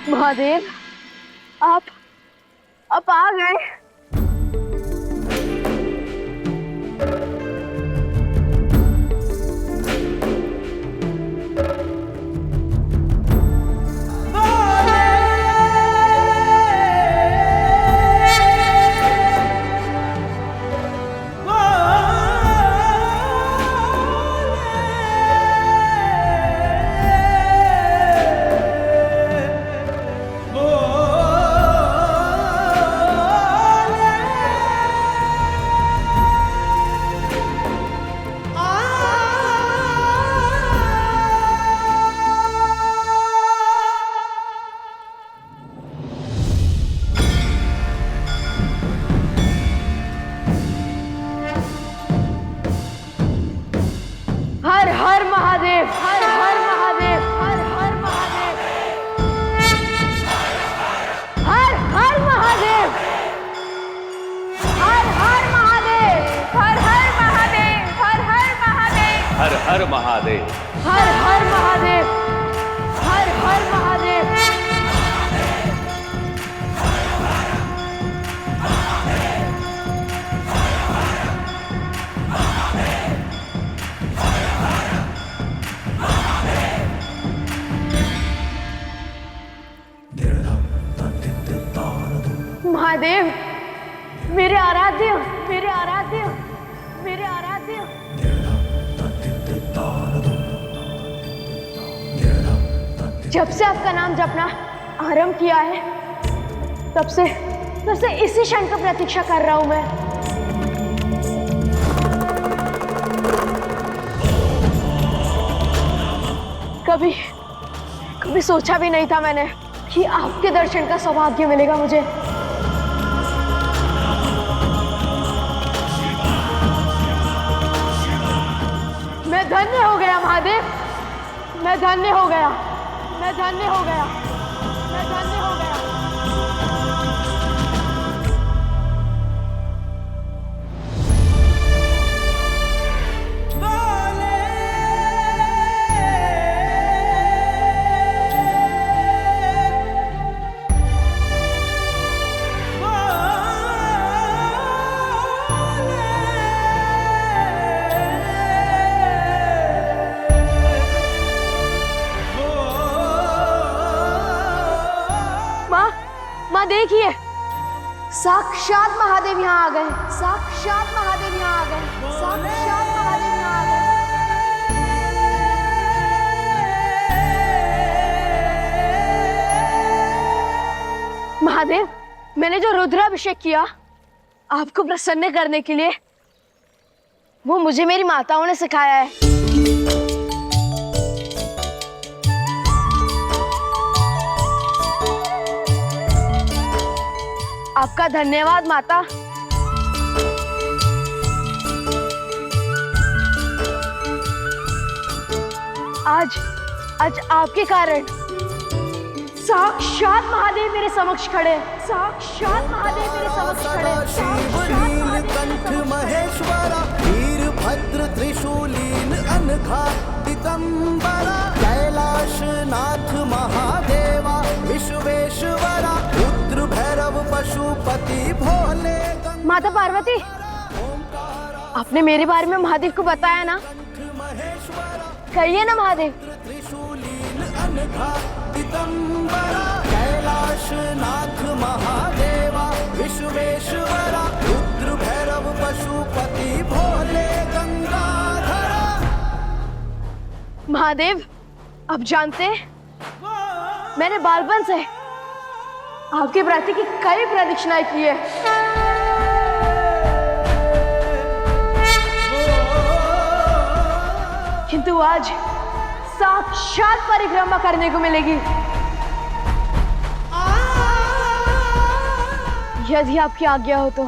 महादेव, आप आ गए। हर हर महादेव, हर हर महादेव, हर हर महादेव, हर हर महादेव, हर हर महादेव, हर हर महादेव, हर हर महादेव, हर हर महादेव, हर हर महादेव, हर हर महादेव। महादेव, मेरे आराध्य, मेरे आराध्य, मेरे आराध्य। जब से आपका नाम जपना आरंभ किया है, तब से इसी क्षण का प्रतीक्षा कर रहा हूं मैं। कभी सोचा भी नहीं था मैंने कि आपके दर्शन का सौभाग्य मिलेगा मुझे। मैं धन्य हो गया महादेव, मैं धन्य हो गया, मैं धन्य हो गया, मैं धन्य हो गया। माँ देखिए, साक्षात महादेव यहाँ आ गए, साक्षात महादेव यहाँ आ गए, साक्षात महादेव यहाँ आ गए। महादेव, मैंने जो रुद्राभिषेक किया आपको प्रसन्न करने के लिए, वो मुझे मेरी माताओं ने सिखाया है। आपका धन्यवाद माता। आज आपके कारण साक्षात महादेव मेरे समक्ष खड़े, साक्षात महादेव मेरे समक्ष खड़े। कंठ महेश्वरा, वीरभद्र त्रिशूलीन अनघा दिगंबरा, कैलाशनाथ महादेवा विश्वेश्वरा, रुद्र भैरव पशुपति भोले। माता पार्वती, आपने मेरे बारे में महादेव को बताया ना? कहिए ना महादेव। त्रिशूलीन अनघा दिगंबरा, कैलाशनाथ महादेवा विश्वेश्वरा, रुद्र भैरव पशुपति भोले गंगाधरा। महादेव, अब जानते, मैंने बालपन से आपके प्रति की कई प्रदक्षिणाएं की है। किंतु आज साक्षात परिक्रमा करने को मिलेगी। यदि आपकी आज्ञा हो तो।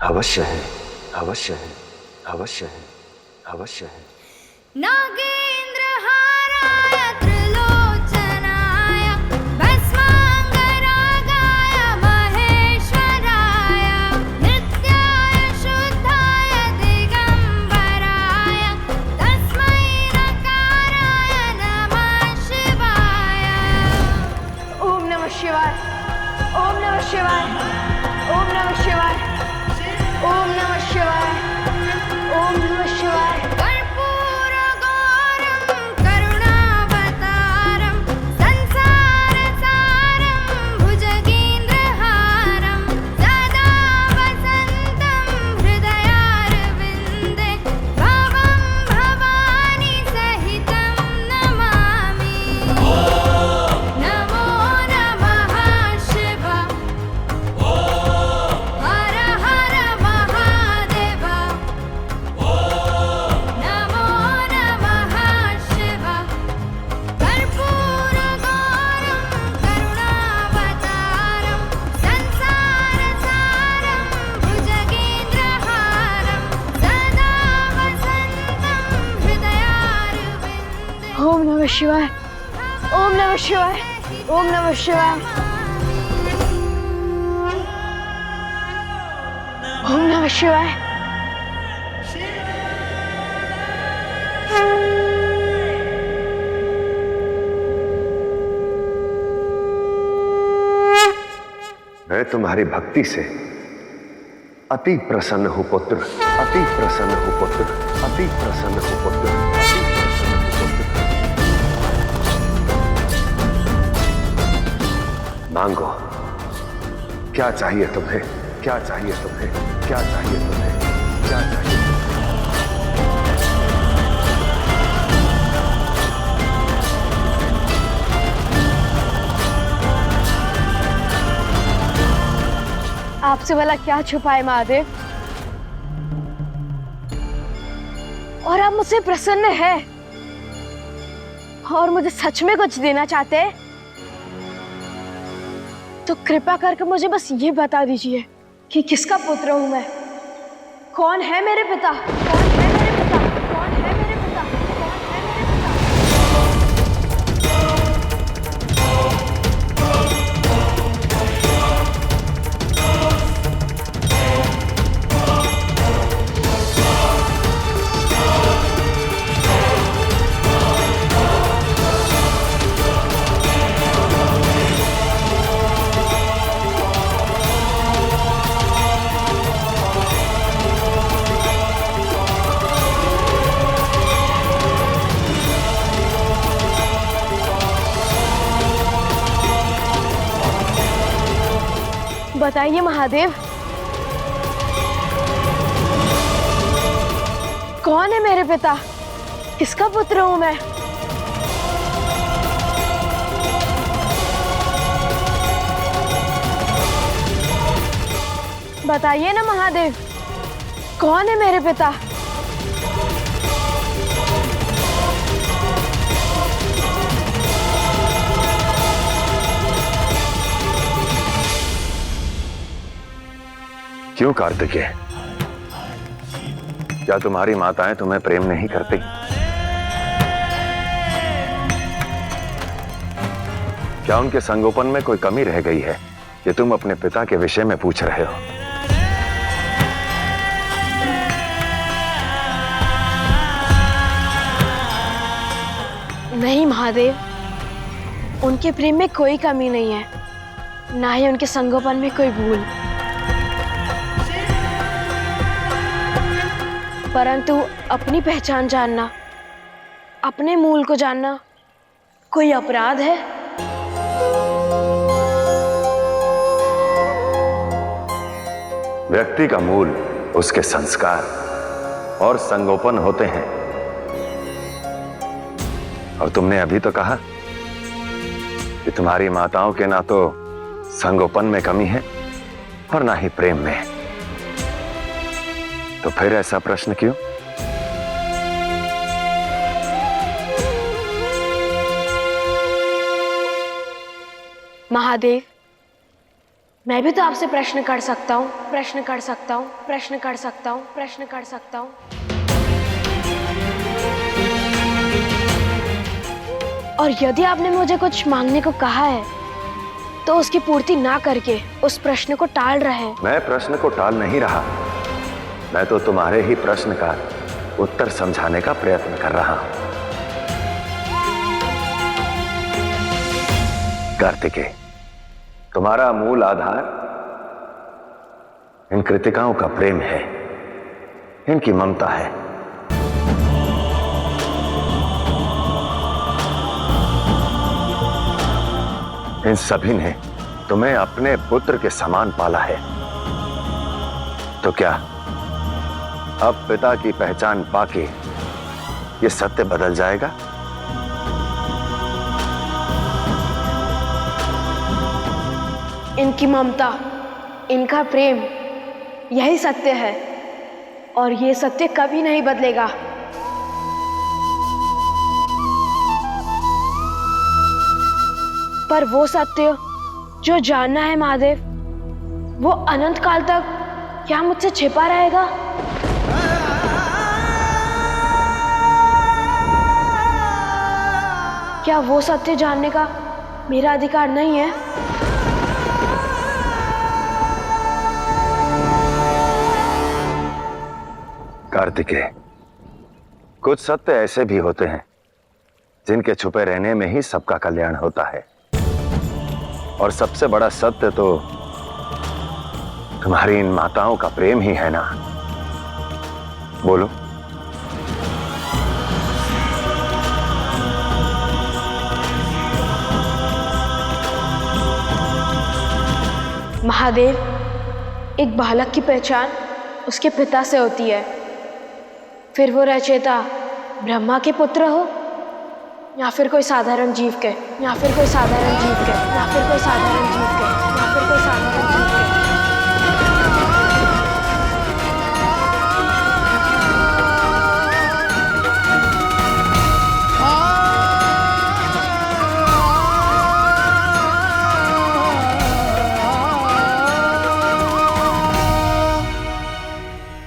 अवश्य है, अवश्य है, अवश्य है, अवश्य है। नागेंद्र हाराय त्रिलोचनाय भस्मांगरागाय महेश्वराय नित्याय शुद्धाय दिगंबराय तस्मै नकाराय नमः शिवाय। शिवाय। ओम नमः शिवाय। कर्पूरगौरं करुणावतारं संसारसारं भुजगेन्द्रहारं सदा वसन्तं हृदयारविन्दे भवं भवानी सहितं नमामि। नमो नमः शिव। हर हर महादेव। नमो नमः शिव। कर्पूरगौरं करुणावतारं संसारसारं भुजगेन्द्रहारं सदा वसन्तं हृदयारविन्दे ओम नमः शिवाय। ओम नमः शिवाय। ओम नमः शिवाय। ओम नमः शिवाय। मैं तुम्हारी भक्ति से अति प्रसन्न हूं पुत्र, अति प्रसन्न हूं पुत्र, अति प्रसन्न हूं पुत्र, अति प्रसन्न हूं पुत्र। मांगो, क्या चाहिए तुम्हें, क्या चाहिए तुम्हें, क्या चाहिए तुम्हें, क्या चाहिए तुम्हें? आपसे भला क्या छुपाए महादेव, और आप मुझसे प्रसन्न है और मुझे सच में कुछ देना चाहते हैं तो कृपा करके मुझे बस ये बता दीजिए कि किसका पुत्र हूं मैं, कौन है मेरे पिता, कौन है मेरे पिता, कौन है मेरे पिता, कौन है मेरे बताइए महादेव, कौन है मेरे पिता, किसका पुत्र हूं मैं? बताइए ना महादेव, कौन है मेरे पिता? क्यों कार्तिकेय, क्या तुम्हारी माताएं तुम्हें प्रेम नहीं करती? क्या उनके संगोपन में कोई कमी रह गई है कि तुम अपने पिता के विषय में पूछ रहे हो? नहीं महादेव, उनके प्रेम में कोई कमी नहीं है, ना ही उनके संगोपन में कोई भूल, परंतु अपनी पहचान जानना, अपने मूल को जानना कोई अपराध है? व्यक्ति का मूल उसके संस्कार और संगोपन होते हैं। और तुमने अभी तो कहा कि तुम्हारी माताओं के ना तो संगोपन में कमी है और ना ही प्रेम में, तो फिर ऐसा प्रश्न क्यों? महादेव, मैं भी तो आपसे प्रश्न कर सकता हूँ, प्रश्न कर सकता हूँ, प्रश्न कर सकता हूँ, प्रश्न कर सकता हूँ। और यदि आपने मुझे कुछ मांगने को कहा है तो उसकी पूर्ति ना करके उस प्रश्न को टाल रहे हैं। मैं प्रश्न को टाल नहीं रहा, मैं तो तुम्हारे ही प्रश्न का उत्तर समझाने का प्रयत्न कर रहा हूं। कार्तिकेय, तुम्हारा मूल आधार इन कृतिकाओं का प्रेम है, इनकी ममता है। इन सभी ने तुम्हें अपने पुत्र के समान पाला है, तो क्या अब पिता की पहचान पाके ये सत्य बदल जाएगा? इनकी ममता, इनका प्रेम, यही सत्य है और ये सत्य कभी नहीं बदलेगा। पर वो सत्य जो जानना है महादेव, वो अनंत काल तक क्या मुझसे छिपा रहेगा? क्या वो सत्य जानने का मेरा अधिकार नहीं है? कार्तिकेय, कुछ सत्य ऐसे भी होते हैं जिनके छुपे रहने में ही सबका कल्याण होता है, और सबसे बड़ा सत्य तो तुम्हारी इन माताओं का प्रेम ही है ना। बोलो। महादेव, एक बालक की पहचान उसके पिता से होती है, फिर वो रचयिता ब्रह्मा के पुत्र हो या फिर कोई साधारण जीव के, या फिर कोई साधारण जीव के, या फिर कोई साधारण जीव के, या फिर कोई साधारण जीव के।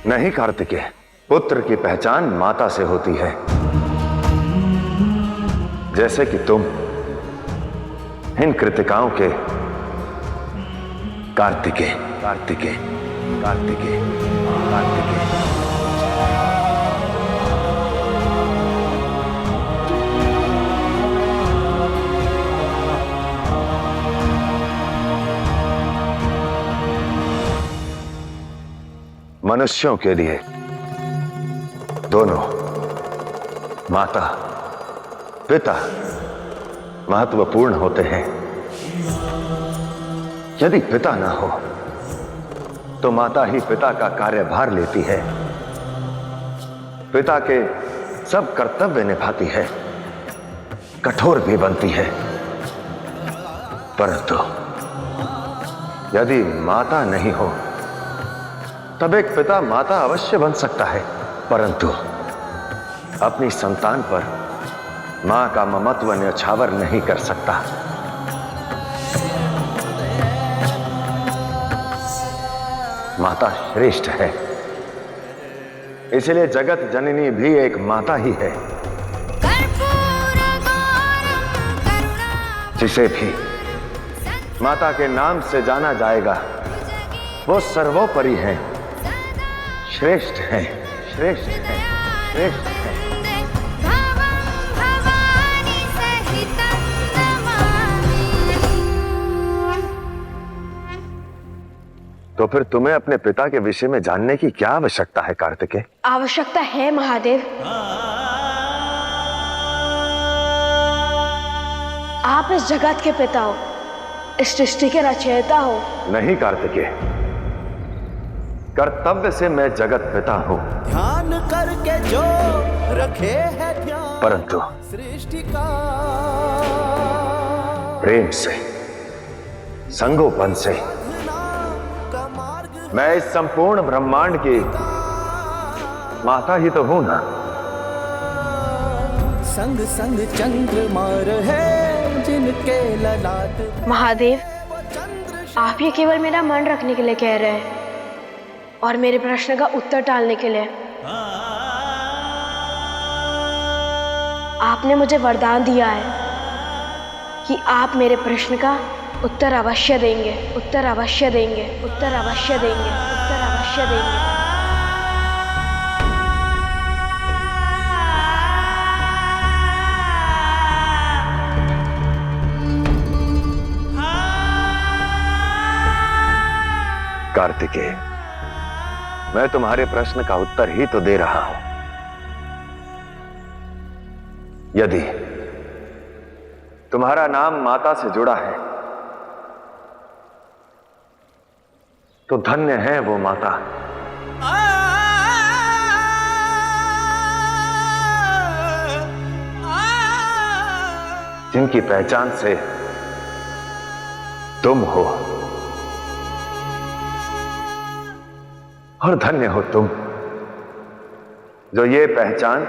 नहीं कार्तिकेय, पुत्र की पहचान माता से होती है, जैसे कि तुम इन कृतिकाओं के कार्तिकेय कार्तिकेय कार्तिकेय कार्तिकेय। मनुष्यों के लिए दोनों माता पिता महत्वपूर्ण होते हैं। यदि पिता ना हो तो माता ही पिता का कार्यभार लेती है, पिता के सब कर्तव्य निभाती है, कठोर भी बनती है। परंतु यदि माता नहीं हो तब एक पिता माता अवश्य बन सकता है, परंतु अपनी संतान पर मां का ममत्व न्यौछावर नहीं कर सकता। माता श्रेष्ठ है, इसलिए जगत जननी भी एक माता ही है। जिसे भी माता के नाम से जाना जाएगा वो सर्वोपरि है, श्रेष्ठ है, श्रेष्ठ है, श्रेष्ठ है। तो फिर तुम्हें अपने पिता के विषय में जानने की क्या आवश्यकता है कार्तिकेय? आवश्यकता है महादेव। आप इस जगत के पिता हो, इस सृष्टि के रचयिता हो। नहीं कार्तिकेय, कर्तव्य से मैं जगत पिता हूं, ध्यान करके जो रखे है ध्यान, परंतु सृष्टि का प्रेम से, संगोपन से मैं इस संपूर्ण ब्रह्मांड की माता ही तो हूं ना। संग संग चंद्रमा रहे जिनके ललाट। महादेव, आप ये केवल मेरा मन रखने के लिए कह रहे हैं और मेरे प्रश्न का उत्तर टालने के लिए। आपने मुझे वरदान दिया है कि आप मेरे प्रश्न का उत्तर अवश्य देंगे, उत्तर अवश्य देंगे, उत्तर अवश्य देंगे, उत्तर अवश्य देंगे। कार्तिकेय, मैं तुम्हारे प्रश्न का उत्तर ही तो दे रहा हूं। यदि तुम्हारा नाम माता से जुड़ा है तो धन्य है वो माता जिनकी पहचान से तुम हो, और धन्य हो तुम जो ये पहचान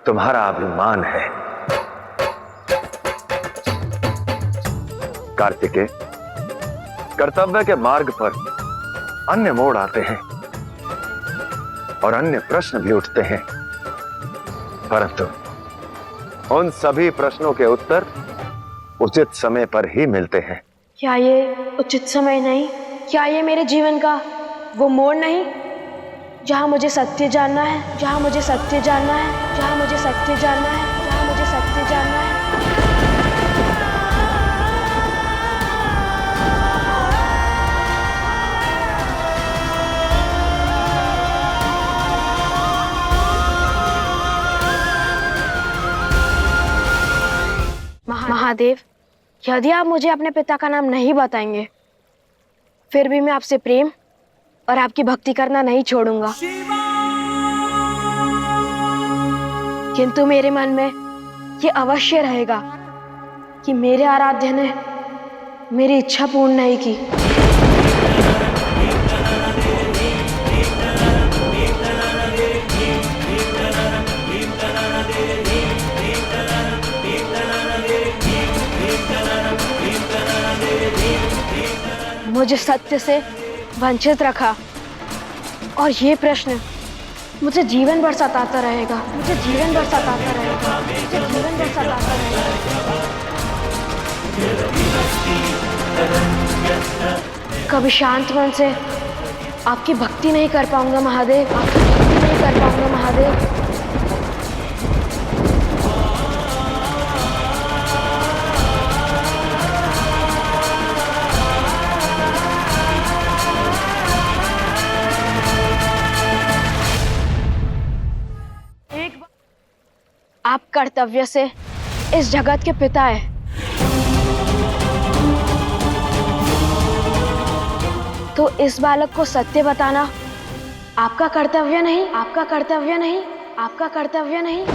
तुम्हारा अभिमान है। कार्तिकेय, कर्तव्य के मार्ग पर अन्य मोड़ आते हैं और अन्य प्रश्न भी उठते हैं, परंतु उन सभी प्रश्नों के उत्तर उचित समय पर ही मिलते हैं। क्या ये उचित समय नहीं? क्या ये मेरे जीवन का वो मोड़ नहीं जहां मुझे सत्य जानना है, जहां मुझे सत्य जानना है, जहां मुझे सत्य जानना है, जहां मुझे सत्य जानना है? महादेव, यदि आप मुझे अपने पिता का नाम नहीं बताएंगे, फिर भी मैं आपसे प्रेम और आपकी भक्ति करना नहीं छोड़ूंगा। किंतु मेरे मन में ये अवश्य रहेगा कि मेरे आराध्य ने मेरी इच्छा पूर्ण नहीं की। मुझे सत्य से वंचित रखा, और ये प्रश्न मुझे जीवन भर सताता रहेगा, मुझे जीवन भर सताता रहेगा, मुझे जीवन भर सताता रहेगा। कभी शांत मन से आपकी भक्ति नहीं कर पाऊंगा महादेव, आपकी भक्ति नहीं कर पाऊंगा महादेव। आप कर्तव्य से इस जगत के पिता हैं, तो इस बालक को सत्य बताना आपका कर्तव्य नहीं? आपका कर्तव्य नहीं? आपका कर्तव्य नहीं?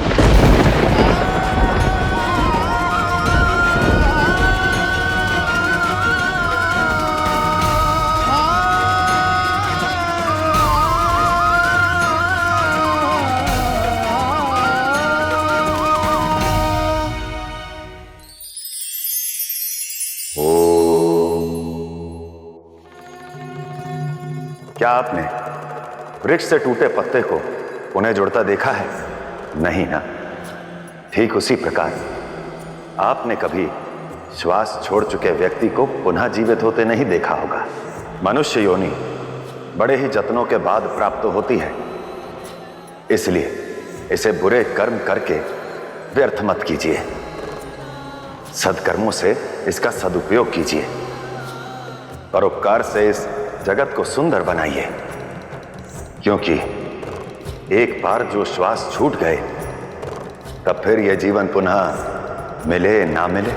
क्या आपने वृक्ष से टूटे पत्ते को पुनः जुड़ता देखा है? नहीं ना। ठीक उसी प्रकार आपने कभी श्वास छोड़ चुके व्यक्ति को पुनः जीवित होते नहीं देखा होगा। मनुष्य योनि बड़े ही जत्नों के बाद प्राप्त होती है, इसलिए इसे बुरे कर्म करके व्यर्थ मत कीजिए। सद्कर्मों से इसका सदुपयोग कीजिए, परोपकार से इस जगत को सुंदर बनाइए, क्योंकि एक बार जो श्वास छूट गए तब फिर यह जीवन पुनः मिले ना मिले।